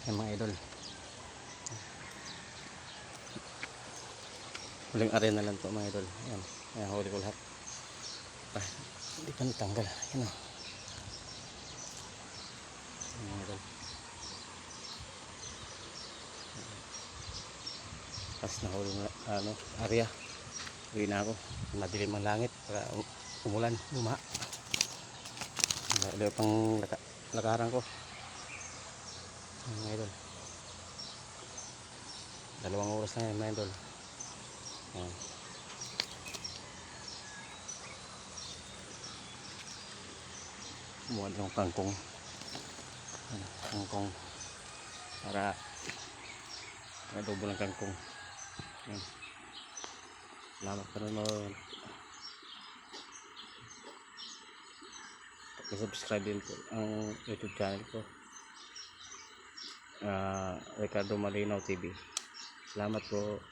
Ayan mga idol. Huling arena lang to mga idol. Ayan. Ayan, huli ko lahat. Ah, hindi pa natanggal. Ayan o. Ayan mga idol. Tapos nahuli na area. Uwi na ako. Madilim ang langit para umulan, bumaha. Ito pang lakaran ko. Ayan mga idol. 2 oras na yan mga idol. Ayan. Kumuha ng kangkong. Ayan, kangkong. Para adobo ng kangkong. Ayan. Salamat pa rin mo. I-subscribe din po ang YouTube channel ko. Ricardo Malinaw TV. Salamat po.